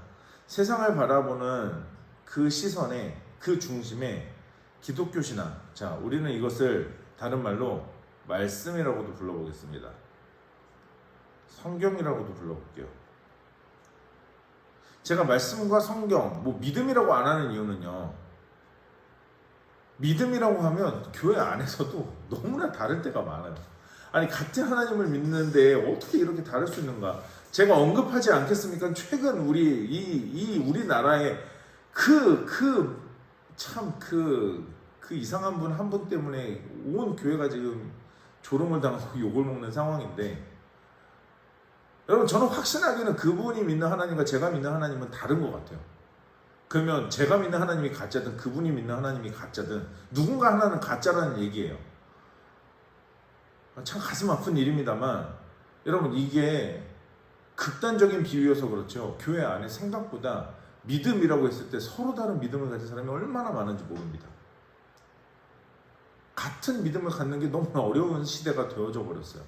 세상을 바라보는 그 시선에, 그 중심에 기독교 신앙. 자, 우리는 이것을 다른 말로 말씀이라고도 불러보겠습니다. 성경이라고도 불러볼게요. 제가 말씀과 성경, 뭐 믿음이라고 안 하는 이유는요, 믿음이라고 하면 교회 안에서도 너무나 다를 때가 많아요. 아니, 같은 하나님을 믿는데 어떻게 이렇게 다를 수 있는가? 제가 언급하지 않겠습니까? 최근 우리나라의 그 이상한 분 한 분 때문에 온 교회가 지금 조롱을 당하고 욕을 먹는 상황인데, 여러분, 저는 확신하기는 그분이 믿는 하나님과 제가 믿는 하나님은 다른 것 같아요. 그러면 제가 믿는 하나님이 가짜든 그분이 믿는 하나님이 가짜든 누군가 하나는 가짜라는 얘기예요. 참 가슴 아픈 일입니다만, 여러분, 이게 극단적인 비유여서 그렇죠. 교회 안에 생각보다 믿음이라고 했을 때 서로 다른 믿음을 가진 사람이 얼마나 많은지 모릅니다. 같은 믿음을 갖는 게 너무나 어려운 시대가 되어져 버렸어요.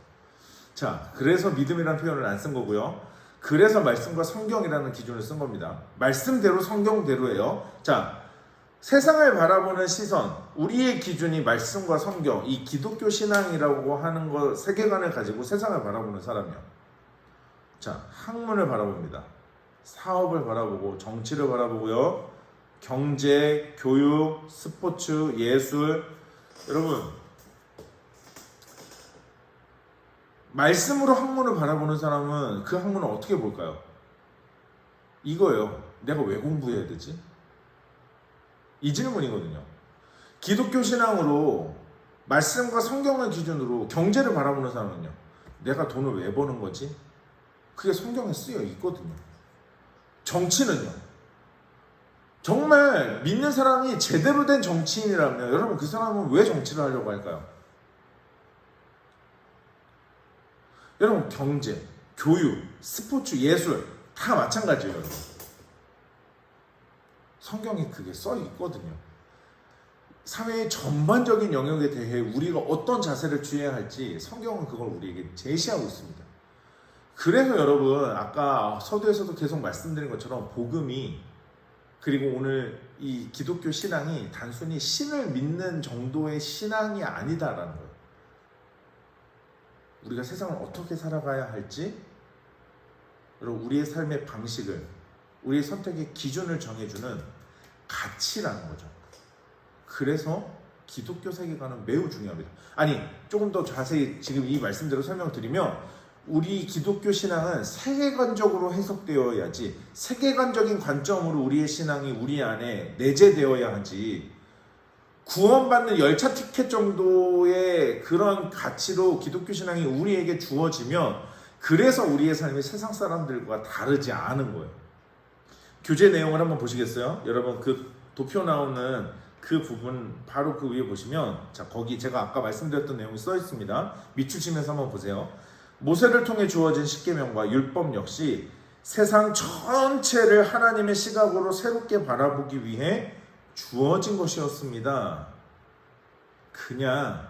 자, 그래서 믿음이라는 표현을 안 쓴 거고요. 그래서 말씀과 성경이라는 기준을 쓴 겁니다. 말씀대로 성경대로예요. 자, 세상을 바라보는 시선, 우리의 기준이 말씀과 성경, 이 기독교 신앙이라고 하는 것, 세계관을 가지고 세상을 바라보는 사람이요. 자, 학문을 바라봅니다. 사업을 바라보고, 정치를 바라보고요. 경제, 교육, 스포츠, 예술. 여러분, 말씀으로 학문을 바라보는 사람은 그 학문을 어떻게 볼까요? 이거예요. 내가 왜 공부해야 되지? 이 질문이거든요. 기독교 신앙으로 말씀과 성경을 기준으로 경제를 바라보는 사람은요. 내가 돈을 왜 버는 거지? 그게 성경에 쓰여 있거든요. 정치는요. 정말 믿는 사람이 제대로 된 정치인이라면 여러분 그 사람은 왜 정치를 하려고 할까요? 여러분 경제, 교육, 스포츠, 예술 다 마찬가지예요. 여러분. 성경에 그게 써 있거든요. 사회의 전반적인 영역에 대해 우리가 어떤 자세를 취해야 할지 성경은 그걸 우리에게 제시하고 있습니다. 그래서 여러분 아까 서두에서도 계속 말씀드린 것처럼 복음이 그리고 오늘 이 기독교 신앙이 단순히 신을 믿는 정도의 신앙이 아니다라는 거예요. 우리가 세상을 어떻게 살아가야 할지 여러분 우리의 삶의 방식을 우리의 선택의 기준을 정해주는 가치라는 거죠. 그래서 기독교 세계관은 매우 중요합니다. 아니 조금 더 자세히 지금 이 말씀대로 설명드리면 우리 기독교 신앙은 세계관적으로 해석되어야지 세계관적인 관점으로 우리의 신앙이 우리 안에 내재되어야 하지 구원받는 열차 티켓 정도의 그런 가치로 기독교 신앙이 우리에게 주어지면 그래서 우리의 삶이 세상 사람들과 다르지 않은 거예요. 교재 내용을 한번 보시겠어요? 여러분 그 도표 나오는 그 부분 바로 그 위에 보시면 자 거기 제가 아까 말씀드렸던 내용이 써 있습니다. 밑추시면서 한번 보세요. 모세를 통해 주어진 십계명과 율법 역시 세상 전체를 하나님의 시각으로 새롭게 바라보기 위해 주어진 것이었습니다. 그냥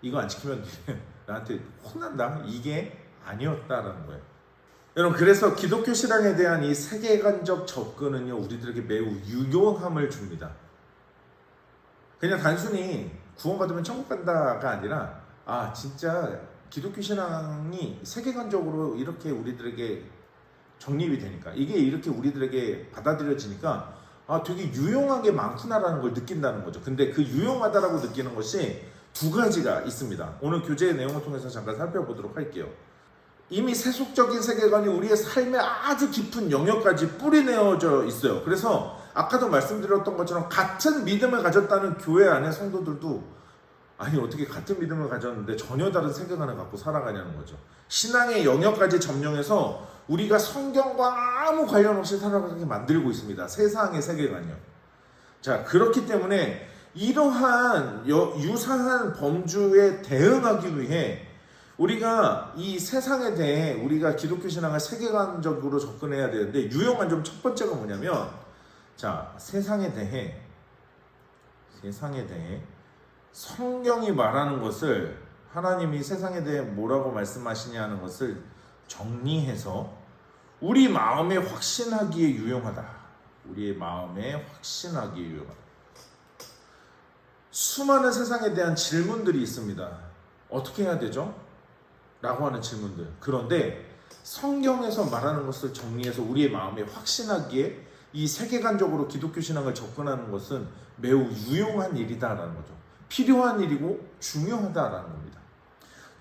이거 안 지키면 나한테 혼난다 이게 아니었다라는 거예요. 여러분 그래서 기독교 신앙에 대한 이 세계관적 접근은요 우리들에게 매우 유용함을 줍니다. 그냥 단순히 구원받으면 천국 간다가 아니라 아 진짜 기독교 신앙이 세계관적으로 이렇게 우리들에게 정립이 되니까 이게 이렇게 우리들에게 받아들여지니까 아 되게 유용한 게 많구나라는 걸 느낀다는 거죠. 근데 그 유용하다라고 느끼는 것이 두 가지가 있습니다. 오늘 교재의 내용을 통해서 잠깐 살펴보도록 할게요. 이미 세속적인 세계관이 우리의 삶의 아주 깊은 영역까지 뿌리내어져 있어요. 그래서 아까도 말씀드렸던 것처럼 같은 믿음을 가졌다는 교회 안의 성도들도 아니 어떻게 같은 믿음을 가졌는데 전혀 다른 세계관을 갖고 살아가냐는 거죠. 신앙의 영역까지 점령해서 우리가 성경과 아무 관련 없이 살아가게 만들고 있습니다. 세상의 세계관이요. 자 그렇기 때문에 이러한 유사한 범주에 대응하기 위해 우리가 이 세상에 대해 우리가 기독교 신앙을 세계관적으로 접근해야 되는데 유용한 점 첫 번째가 뭐냐면 자 세상에 대해 성경이 말하는 것을 하나님이 세상에 대해 뭐라고 말씀하시냐는 것을 정리해서 우리 마음에 확신하기에 유용하다. 우리의 마음에 확신하기에 유용하다. 수많은 세상에 대한 질문들이 있습니다. 어떻게 해야 되죠? 라고 하는 질문들. 그런데 성경에서 말하는 것을 정리해서 우리의 마음에 확신하기에 이 세계관적으로 기독교 신앙을 접근하는 것은 매우 유용한 일이다라는 거죠. 필요한 일이고 중요하다라는 겁니다.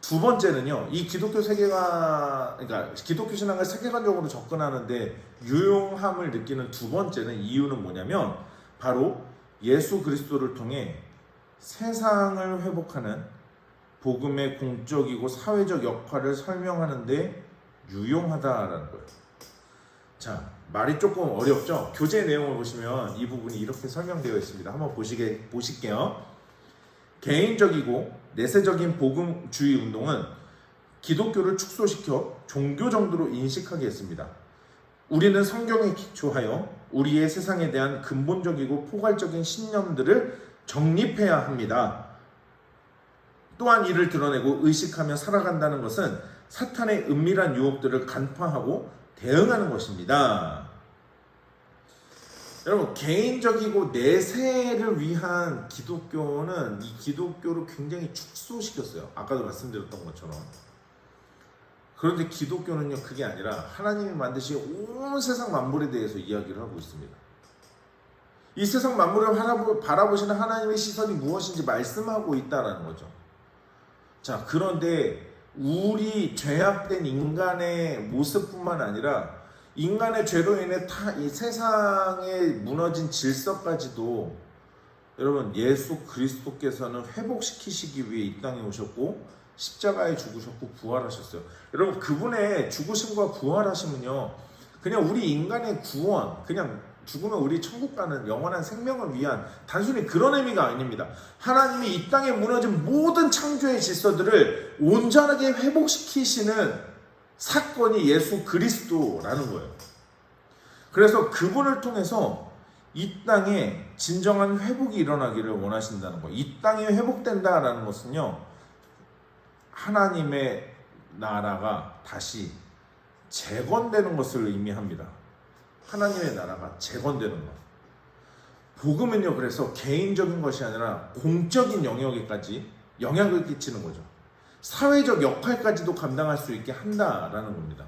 두 번째는요, 이 기독교 세계관, 그러니까 기독교 신앙을 세계관적으로 접근하는데 유용함을 느끼는 두 번째는 이유는 뭐냐면 바로 예수 그리스도를 통해 세상을 회복하는 복음의 공적이고 사회적 역할을 설명하는데 유용하다라는 거예요. 자, 말이 조금 어렵죠? 교재 내용을 보시면 이 부분이 이렇게 설명되어 있습니다. 한번 보실게요. 개인적이고 내세적인 복음주의 운동은 기독교를 축소시켜 종교 정도로 인식하게 했습니다. 우리는 성경에 기초하여 우리의 세상에 대한 근본적이고 포괄적인 신념들을 정립해야 합니다. 또한 이를 드러내고 의식하며 살아간다는 것은 사탄의 은밀한 유혹들을 간파하고 대응하는 것입니다. 여러분, 개인적이고 내세를 위한 기독교는 이 기독교를 굉장히 축소시켰어요. 아까도 말씀드렸던 것처럼. 그런데 기독교는요, 그게 아니라 하나님이 만드신 온 세상 만물에 대해서 이야기를 하고 있습니다. 이 세상 만물을 바라보시는 하나님의 시선이 무엇인지 말씀하고 있다는 거죠. 자, 그런데 우리 죄악된 인간의 모습뿐만 아니라 인간의 죄로 인해 이 세상에 무너진 질서까지도 여러분 예수 그리스도께서는 회복시키시기 위해 이 땅에 오셨고 십자가에 죽으셨고 부활하셨어요. 여러분 그분의 죽으심과 부활하심은요 그냥 우리 인간의 구원, 그냥 죽으면 우리 천국 가는 영원한 생명을 위한 단순히 그런 의미가 아닙니다. 하나님이 이 땅에 무너진 모든 창조의 질서들을 온전하게 회복시키시는 사건이 예수 그리스도라는 거예요. 그래서 그분을 통해서 이 땅에 진정한 회복이 일어나기를 원하신다는 거예요. 이 땅이 회복된다라는 것은요 하나님의 나라가 다시 재건되는 것을 의미합니다. 하나님의 나라가 재건되는 것. 복음은요 그래서 개인적인 것이 아니라 공적인 영역에까지 영향을 끼치는 거죠. 사회적 역할까지도 감당할 수 있게 한다라는 겁니다.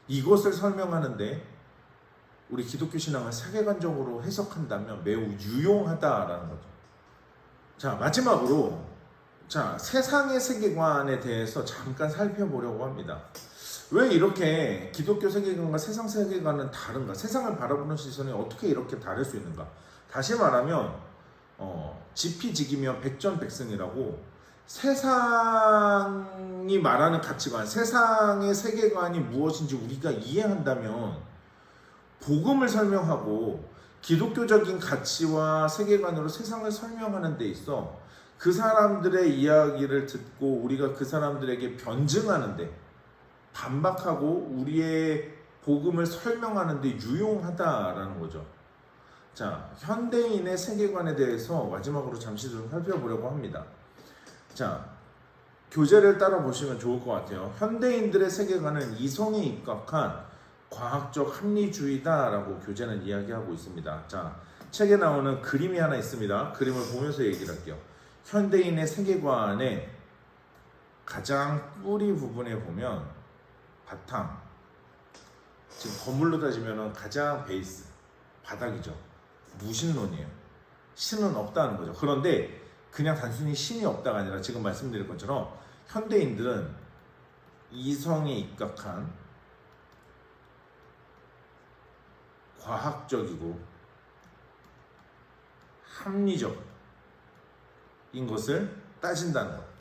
이것을 설명하는데 우리 기독교 신앙을 세계관적으로 해석한다면 매우 유용하다라는 거죠. 자, 마지막으로 세상의 세계관에 대해서 잠깐 살펴보려고 합니다. 왜 이렇게 기독교 세계관과 세상 세계관은 다른가? 세상을 바라보는 시선이 어떻게 이렇게 다를 수 있는가? 다시 말하면 지피지기면 백전백승이라고 세상이 말하는 가치관, 세상의 세계관이 무엇인지 우리가 이해한다면 복음을 설명하고 기독교적인 가치와 세계관으로 세상을 설명하는 데 있어 그 사람들의 이야기를 듣고 우리가 그 사람들에게 변증하는데 반박하고 우리의 복음을 설명하는데 유용하다라는 거죠. 자, 현대인의 세계관에 대해서 마지막으로 잠시 좀 살펴보려고 합니다. 자, 교재를 따라 보시면 좋을 것 같아요. 현대인들의 세계관은 이성에 입각한 과학적 합리주의다라고 교재는 이야기하고 있습니다. 자, 책에 나오는 그림이 하나 있습니다. 그림을 보면서 얘기를 할게요. 현대인의 세계관의 가장 뿌리 부분에 보면 바탕, 지금 건물로 따지면 가장 베이스, 바닥이죠. 무신론이에요. 신은 없다는 거죠. 그런데 그냥 단순히 신이 없다가 아니라 지금 말씀드린 것처럼 현대인들은 이성에 입각한 과학적이고 합리적인 것을 따진다는 것.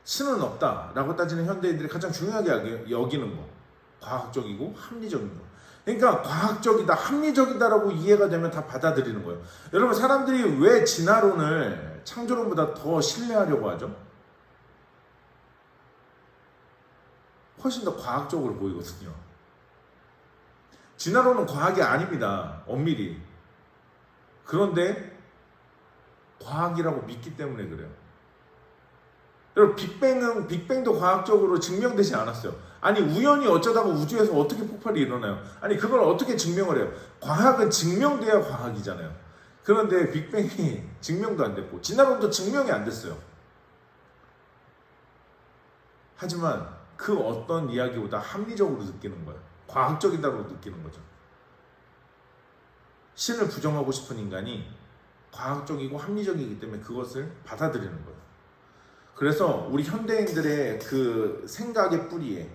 신은 없다라고 따지는 현대인들이 가장 중요하게 여기는 것. 과학적이고 합리적인 것. 그러니까 과학적이다, 합리적이다라고 이해가 되면 다 받아들이는 거예요. 여러분 사람들이 왜 진화론을 창조론보다 더 신뢰하려고 하죠? 훨씬 더 과학적으로 보이거든요. 진화론은 과학이 아닙니다. 엄밀히. 그런데 과학이라고 믿기 때문에 그래요. 여러분 빅뱅도 과학적으로 증명되지 않았어요. 아니 우연히 어쩌다가 우주에서 어떻게 폭발이 일어나요? 아니 그걸 어떻게 증명을 해요? 과학은 증명돼야 과학이잖아요. 그런데 빅뱅이 증명도 안 됐고 진화론도 증명이 안 됐어요. 하지만 그 어떤 이야기보다 합리적으로 느끼는 거예요. 과학적이다고 느끼는 거죠. 신을 부정하고 싶은 인간이 과학적이고 합리적이기 때문에 그것을 받아들이는 거예요. 그래서 우리 현대인들의 그 생각의 뿌리에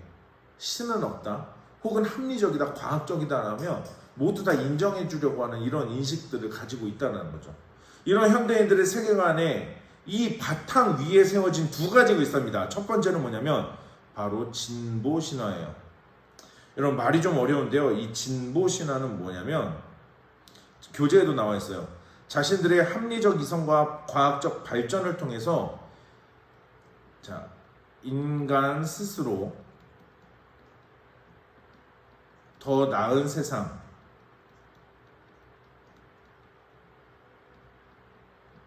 신은 없다, 혹은 합리적이다, 과학적이다라면 모두 다 인정해 주려고 하는 이런 인식들을 가지고 있다는 거죠. 이런 현대인들의 세계관에 이 바탕 위에 세워진 두 가지가 있습니다. 첫 번째는 뭐냐면 바로 진보 신화예요. 여러분 말이 좀 어려운데요. 이 진보 신화는 뭐냐면 교재에도 나와 있어요. 자신들의 합리적 이성과 과학적 발전을 통해서 인간 스스로 더 나은 세상,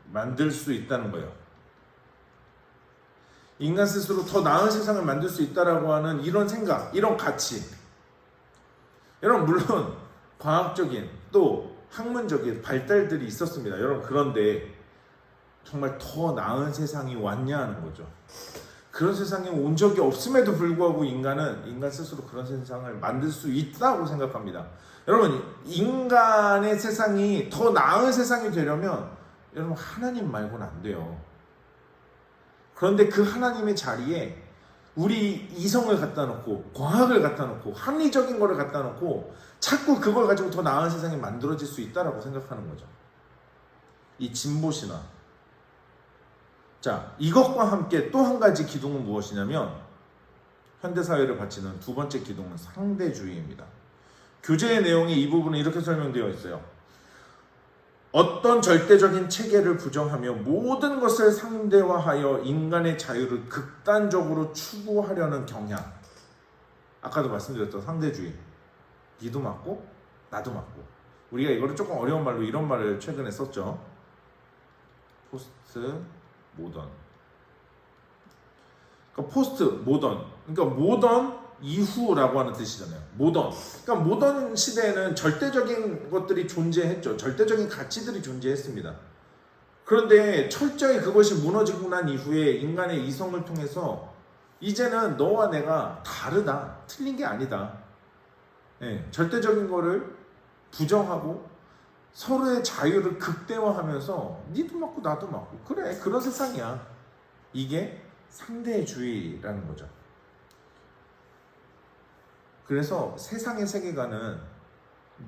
만들 수 있다는 거예요. 인간 스스로 더 나은 세상을 만들 수 있다라고 하는 이런 생각, 이런 가치. 여러분 물론 과학적인 또 학문적인 발달들이 있었습니다. 여러분 그런데 정말 더 나은 세상이 왔냐 하는 거죠. 그런 세상에 온 적이 없음에도 불구하고 인간 스스로 그런 세상을 만들 수 있다고 생각합니다. 여러분 인간의 세상이 더 나은 세상이 되려면 여러분 하나님 말고는 안 돼요. 그런데 그 하나님의 자리에 우리 이성을 갖다 놓고 과학을 갖다 놓고 합리적인 거를 갖다 놓고 자꾸 그걸 가지고 더 나은 세상이 만들어질 수 있다라고 생각하는 거죠. 이 진보신화. 자, 이것과 함께 또 한 가지 기둥은 무엇이냐면 현대사회를 바치는 두 번째 기둥은 상대주의입니다. 교재의 내용이 이 부분은 이렇게 설명되어 있어요. 어떤 절대적인 체계를 부정하며 모든 것을 상대화하여 인간의 자유를 극단적으로 추구하려는 경향. 아까도 말씀드렸던 상대주의. 니도 맞고 나도 맞고. 우리가 이거를 조금 어려운 말로 이런 말을 최근에 썼죠. 포스트 모던. 그러니까 포스트 모던. 그러니까 모던 이후라고 하는 뜻이잖아요. 모던. 그러니까 모던 시대에는 절대적인 것들이 존재했죠. 절대적인 가치들이 존재했습니다. 그런데 철저히 그것이 무너지고 난 이후에 인간의 이성을 통해서 이제는 너와 내가 다르다. 틀린 게 아니다. 네, 절대적인 거를 부정하고 서로의 자유를 극대화하면서 니도 맞고 나도 맞고 그래 그런 세상이야. 이게 상대주의라는 거죠. 그래서 세상의 세계관은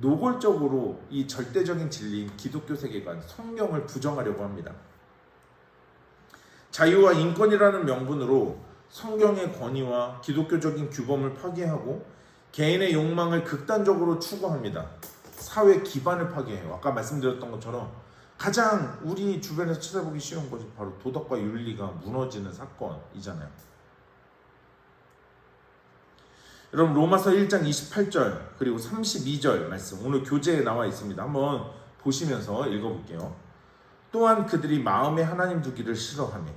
노골적으로 이 절대적인 진리인 기독교 세계관, 성경을 부정하려고 합니다. 자유와 인권이라는 명분으로 성경의 권위와 기독교적인 규범을 파괴하고 개인의 욕망을 극단적으로 추구합니다. 사회 기반을 파괴해요. 아까 말씀드렸던 것처럼 가장 우리 주변에서 찾아보기 쉬운 것이 바로 도덕과 윤리가 무너지는 사건이잖아요. 여러분 로마서 1장 28절 그리고 32절 말씀 오늘 교재에 나와 있습니다. 한번 보시면서 읽어볼게요. 또한 그들이 마음에 하나님 두기를 싫어하며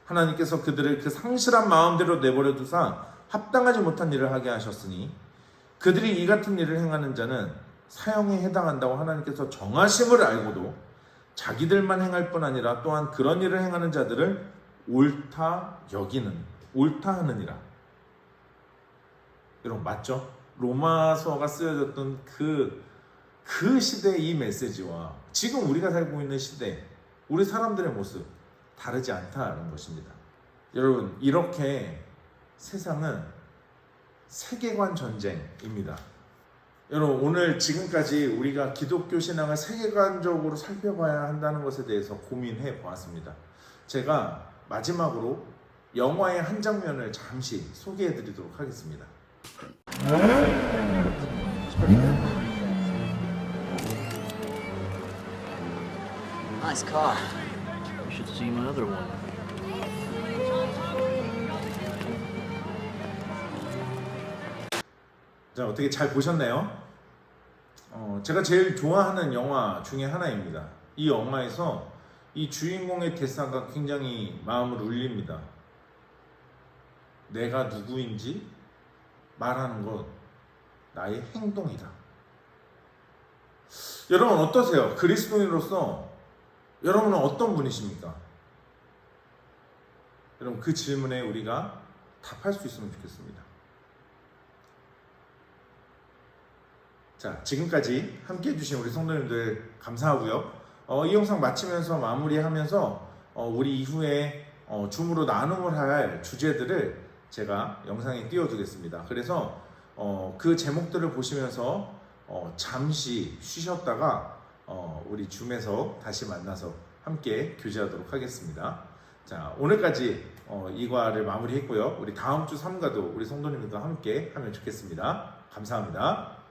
하나님께서 그들을 그 상실한 마음대로 내버려 두사 합당하지 못한 일을 하게 하셨으니 그들이 이 같은 일을 행하는 자는 사형에 해당한다고 하나님께서 정하심을 알고도 자기들만 행할 뿐 아니라 또한 그런 일을 행하는 자들을 옳다 하느니라. 여러분 맞죠? 로마서가 쓰여졌던 그 시대의 이 메시지와 지금 우리가 살고 있는 시대, 우리 사람들의 모습 다르지 않다는 것입니다. 여러분 이렇게 세상은 세계관 전쟁입니다. 여러분 오늘 지금까지 우리가 기독교 신앙을 세계관적으로 살펴봐야 한다는 것에 대해서 고민해 보았습니다. 제가 마지막으로 영화의 한 장면을 잠시 소개해 드리도록 하겠습니다. Nice car. You should see my other one. 자, 어떻게 잘 보셨나요? 제가 제일 좋아하는 영화 중에 하나입니다. 이 영화에서 이 주인공의 대사가 굉장히 마음을 울립니다. 내가 누구인지 말하는 것 나의 행동이다. 여러분 어떠세요? 그리스도인으로서 여러분은 어떤 분이십니까? 여러분 그 질문에 우리가 답할 수 있으면 좋겠습니다. 자, 지금까지 함께 해주신 우리 성도님들 감사하고요. 이 영상 마치면서 마무리하면서 우리 이후에 줌으로 나눔을 할 주제들을 제가 영상에 띄워두겠습니다. 그래서 그 제목들을 보시면서 잠시 쉬셨다가 우리 줌에서 다시 만나서 함께 교제하도록 하겠습니다. 자, 오늘까지 이과를 마무리했고요. 우리 다음 주 3과도 우리 성도님들과 함께 하면 좋겠습니다. 감사합니다.